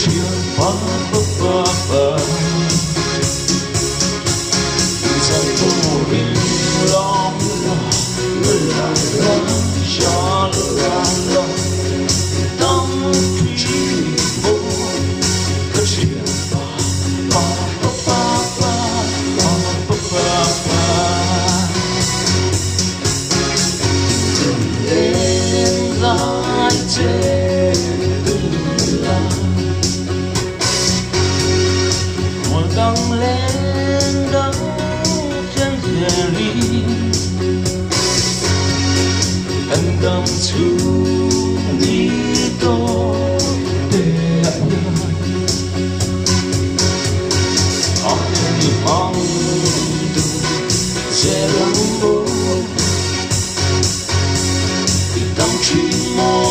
chuyện ba ba ba ba dần vô hình lo la la la la la tâm trí vô cái chuyện ba ba ba ba ba ba ba ba lên lại trên tăng lên đó trên rìa ly anh cầm chú đi tô để anh ở đây mong tu sẽ lắng mơ thì tâm trí mô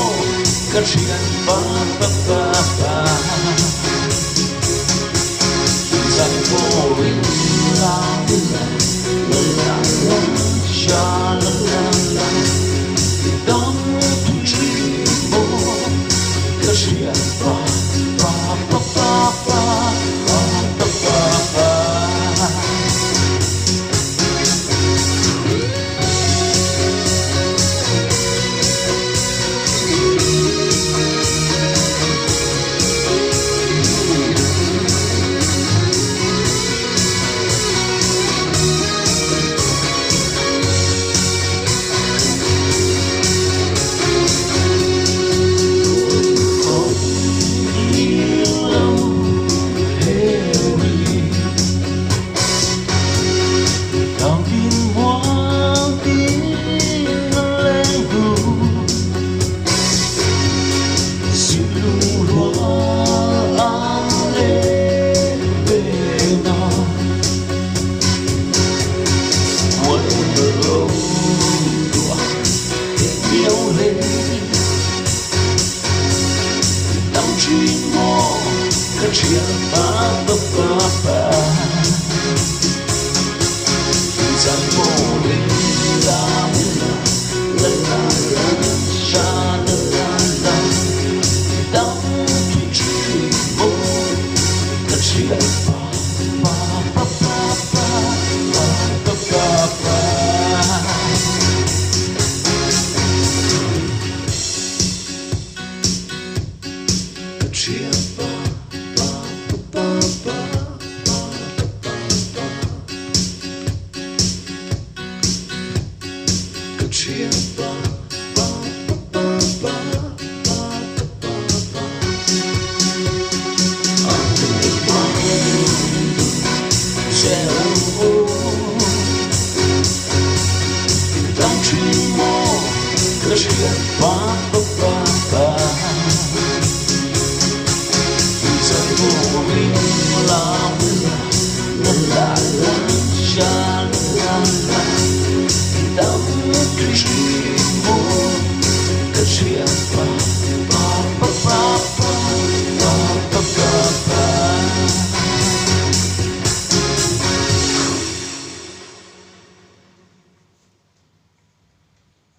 các chuyện ba ba ba ba dần vô hình la la la la la la la đón trí mô các chuyện ba ba ba ba ba ba ba ba các chuyện ba ba ba ba dần vô hình la la la la la la la đắm trí vô các chuyện ba ba ba ba ba ba ba ba các chuyện ba chuyện ba ba ba ba ba ba ba ở đây mong sẽ vô tâm trí mô cái chuyện ba ba ba ba dần vô hình la la la la la la tâm trí mô cái chuyện ba